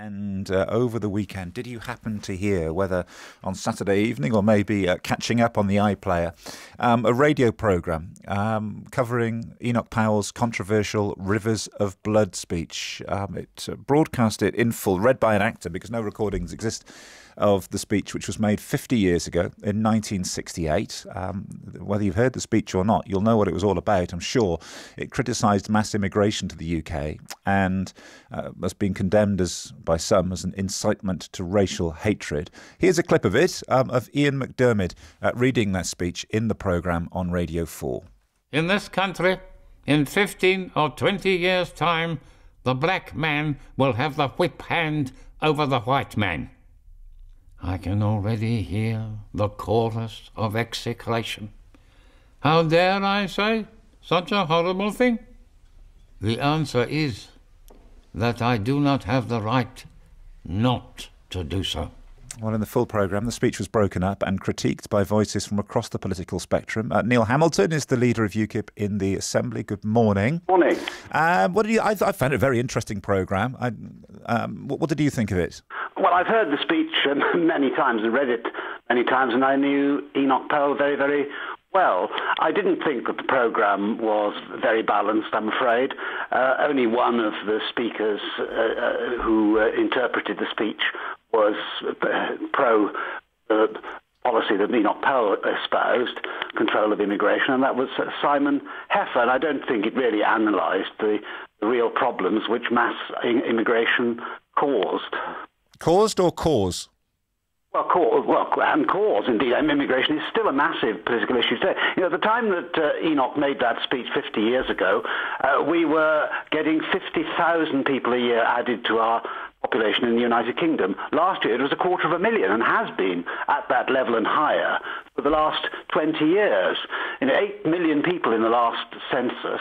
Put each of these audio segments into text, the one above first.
And over the weekend, did you happen to hear, whether on Saturday evening or maybe catching up on the iPlayer, a radio programme covering Enoch Powell's controversial Rivers of Blood speech? It broadcast it in full, read by an actor, because no recordings exist of the speech, which was made 50 years ago in 1968. Whether you've heard the speech or not, you'll know what it was all about, I'm sure. It criticised mass immigration to the UK and has been condemned by some as an incitement to racial hatred. Here's a clip of it, of Ian McDermott reading that speech in the programme on Radio 4. In this country, in 15 or 20 years' time, the black man will have the whip hand over the white man. I can already hear the chorus of execration. How dare I say such a horrible thing? The answer is that I do not have the right not to do so. Well, in the full programme, the speech was broken up and critiqued by voices from across the political spectrum. Neil Hamilton is the leader of UKIP in the Assembly. Good morning. Morning. I found it a very interesting programme. What did you think of it? Well, I've heard the speech many times and read it many times, and I knew Enoch Powell very, very well. I didn't think that the programme was very balanced, I'm afraid. Only one of the speakers who interpreted the speech was pro policy that Enoch Powell espoused, control of immigration, and that was Simon Heffer. And I don't think it really analysed the real problems which mass immigration caused. Caused or cause? Well, cause, indeed. Immigration is still a massive political issue today. At the time that Enoch made that speech 50 years ago, we were getting 50,000 people a year added to our population in the United Kingdom. Last year it was 250,000 and has been at that level and higher for the last 20 years. 8 million people in the last census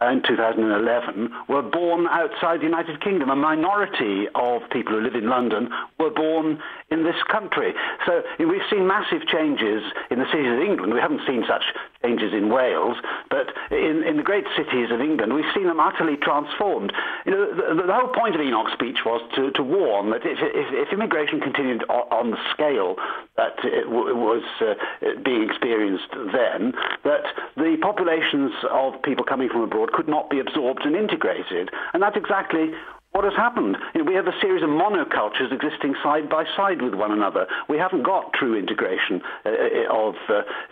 in 2011 were born outside the United Kingdom. A minority of people who live in London were born in this country. So we've seen massive changes in the cities of England. We haven't seen such changes in Wales, but in the great cities of England, we've seen them utterly transformed. The whole point of Enoch's speech was to warn that if immigration continued on the scale that it was being experienced then, that the populations of people coming from abroad could not be absorbed and integrated. And that's exactly what has happened. We have a series of monocultures existing side by side with one another. We haven't got true integration of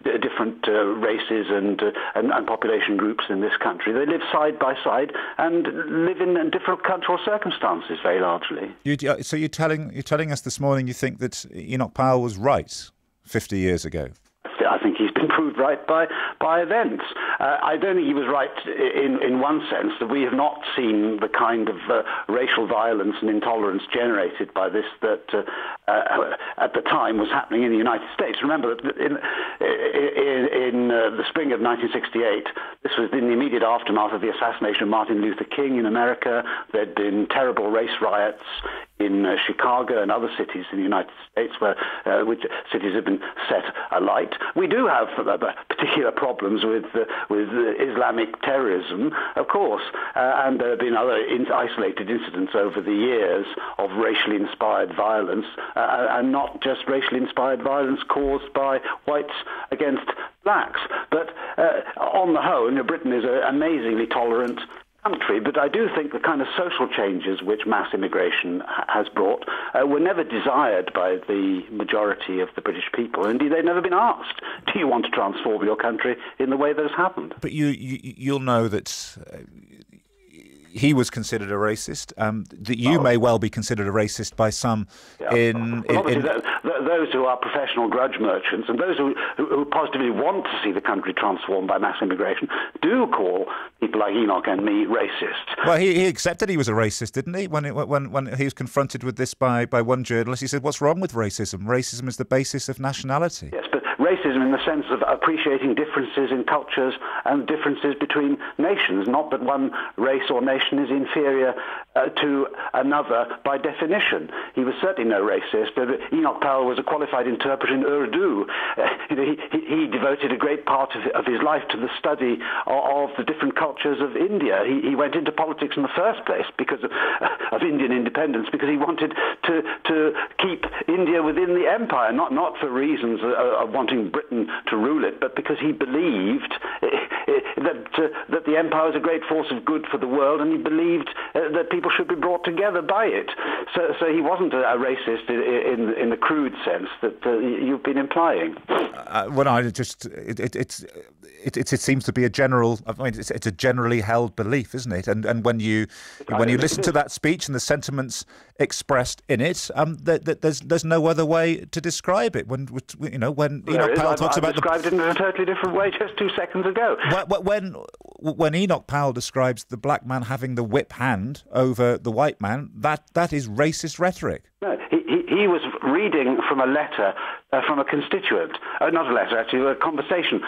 different races and population groups in this country. They live side by side and live in different cultural circumstances very largely. So you're telling us this morning you think that Enoch Powell was right 50 years ago? I think he's been proved right by events. I don't think he was right in one sense, that we have not seen the kind of racial violence and intolerance generated by this that at the time was happening in the United States. Remember that in the spring of 1968, this was in the immediate aftermath of the assassination of Martin Luther King in America. There'd been terrible race riots in Chicago and other cities in the United States, which cities have been set alight. We do have particular problems with Islamic terrorism, of course, and there have been other isolated incidents over the years of racially inspired violence, and not just racially inspired violence caused by whites against blacks. But on the whole, Britain is an amazingly tolerant country, but I do think the kind of social changes which mass immigration has brought were never desired by the majority of the British people. Indeed, they've never been asked, do you want to transform your country in the way that has happened? But you'll know that he was considered a racist, that you may well be considered a racist by some those who are professional grudge merchants and those who positively want to see the country transformed by mass immigration do call people like Enoch and me racist. Well, he accepted he was a racist, didn't he? When he was confronted with this by one journalist, he said, what's wrong with racism? Racism is the basis of nationality. Yes, but racism in the sense of appreciating differences in cultures and differences between nations, not that one race or nation is inferior to another by definition. He was certainly no racist. Enoch Powell was a qualified interpreter in Urdu. He devoted a great part of his life to the study of the different cultures of India. He went into politics in the first place because of Indian independence, because he wanted to keep India within the empire, not for reasons of wanting Britain to rule it, but because he believed that the empire was a great force of good for the world, and he believed that people should be brought together by it. So he wasn't a racist in the crude sense that you've been implying. Well, I just it seems to be a general. I mean, it's a generally held belief, isn't it? And when you listen to that speech and the sentiments expressed in it, there's no other way to describe it. When Enoch Powell talks about described it in a totally different way just 2 seconds ago. When Enoch Powell describes the black man having the whip hand over the white man, that is racist rhetoric. No, he was reading from a letter from a constituent. Not a letter, actually, a conversation.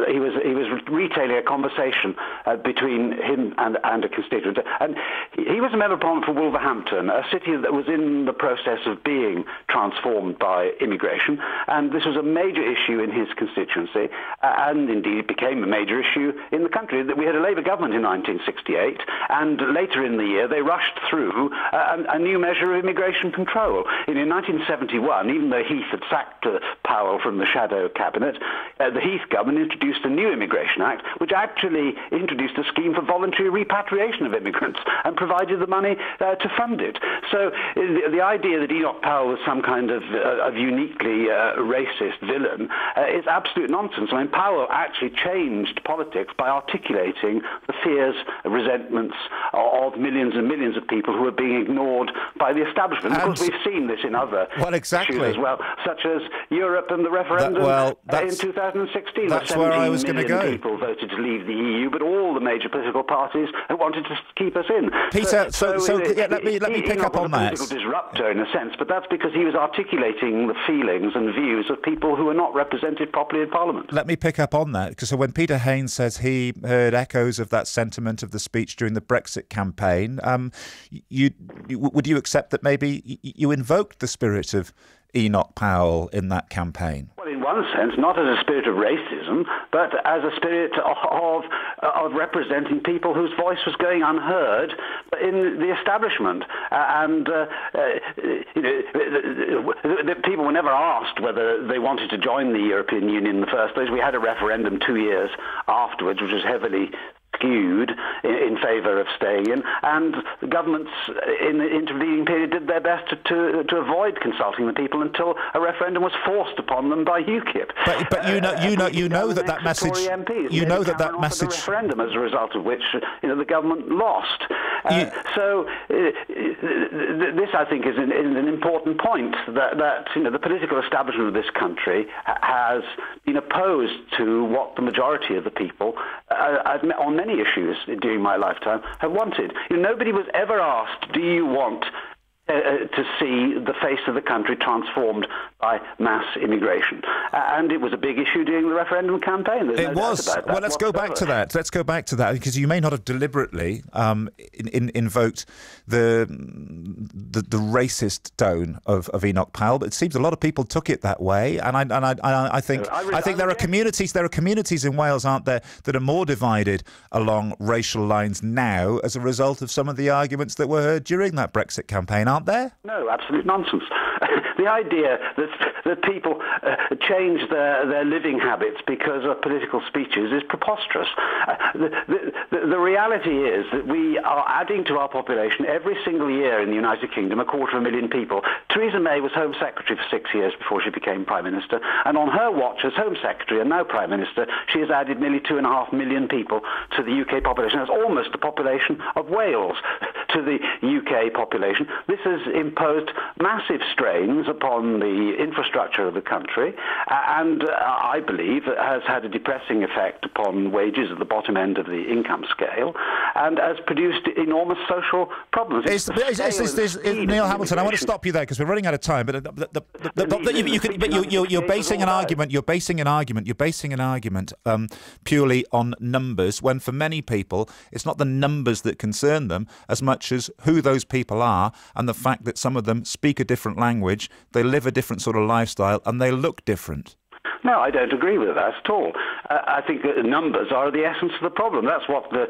He was retailing a conversation between him and a constituent. And he was a member of Parliament for Wolverhampton, a city that was in the process of being transformed by immigration. And this was a major issue in his constituency. And indeed, it became a major issue in the country. We had a Labour government in 1968. And later in the year, they rushed through a new measure of immigration control. In 1971, even though Heath had sacked Powell from the shadow cabinet, the Heath government introduced a new Immigration Act, which actually introduced a scheme for voluntary repatriation of immigrants and provided the money to fund it. So the idea that Enoch Powell was some kind of uniquely racist villain is absolute nonsense. I mean, Powell actually changed politics by articulating the fears, resentments of millions and millions of people who are being ignored by the establishment. Of course, we've seen this in other issues as well, such as Europe and the referendum in 2016. That's where I was going to go. People voted to leave the EU, but all the major political parties wanted to keep us in. Peter, let me pick up on that. He was a political disruptor in a sense, but that's because he was articulating the feelings and views of people who were not represented properly in Parliament. Let me pick up on that, because when Peter Haines says he heard echoes of that sentiment of the speech during the Brexit campaign, would you accept that maybe you invoked the spirit of Enoch Powell in that campaign? Well, in one sense, not as a spirit of racism, but as a spirit of representing people whose voice was going unheard in the establishment. The people were never asked whether they wanted to join the European Union in the first place. We had a referendum 2 years afterwards, which was heavily skewed in favour of staying in, and the governments in the intervening period did their best to avoid consulting the people until a referendum was forced upon them by UKIP. But you know that message. MPs, you know that message. The referendum, as a result of which the government lost. So this, I think, is an important point that the political establishment of this country has been opposed to what the majority of the people on many issues during my lifetime have wanted. Nobody was ever asked, do you want to see the face of the country transformed by mass immigration? And it was a big issue during the referendum campaign. There's no doubt about that. Well, let's go back to that. Let's go back to that, because you may not have deliberately invoked the racist tone of Enoch Powell, but it seems a lot of people took it that way. And I think there are communities in Wales, aren't there, that are more divided along racial lines now as a result of some of the arguments that were heard during that Brexit campaign, aren't there? No, absolute nonsense. The idea that people change their living habits because of political speeches is preposterous. The reality is that we are adding to our population every single year in the United Kingdom 250,000 people. Theresa May was Home Secretary for 6 years before she became Prime Minister, and on her watch as Home Secretary and now Prime Minister, she has added nearly 2.5 million people to the UK population. That's almost the population of Wales to the UK population. This has imposed massive strains upon the infrastructure of the country, and I believe has had a depressing effect upon wages at the bottom end of the income scale, and has produced enormous social problems. Neil Hamilton, I want to stop you there because we're running out of time. But you're basing an argument purely on numbers, when for many people it's not the numbers that concern them as much much as who those people are and the fact that some of them speak a different language, they live a different sort of lifestyle, and they look different. No, I don't agree with that at all. I think that numbers are the essence of the problem. That's what the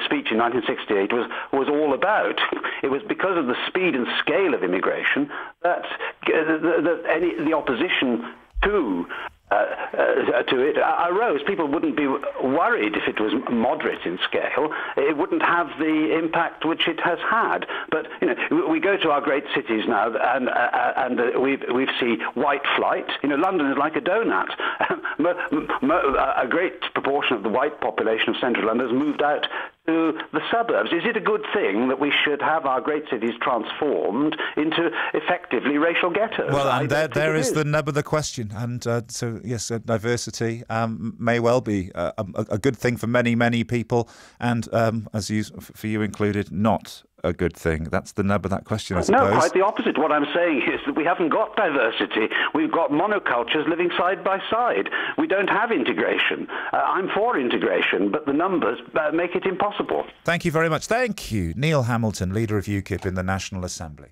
speech in 1968 was all about. It was because of the speed and scale of immigration that the opposition to it arose. People wouldn't be worried if it was moderate in scale. It wouldn't have the impact which it has had. But we go to our great cities now, and we see white flight. London is like a donut. A great proportion of the white population of central London has moved out to the suburbs. Is it a good thing that we should have our great cities transformed into effectively racial ghettos? Well, and there is the nub of the question. And so, yes, diversity may well be a good thing for many, many people, and for you included, not a good thing. That's the nub of that question, I suppose. No, quite the opposite. What I'm saying is that we haven't got diversity. We've got monocultures living side by side. We don't have integration. I'm for integration, but the numbers make it impossible. Thank you very much. Thank you. Neil Hamilton, leader of UKIP in the National Assembly.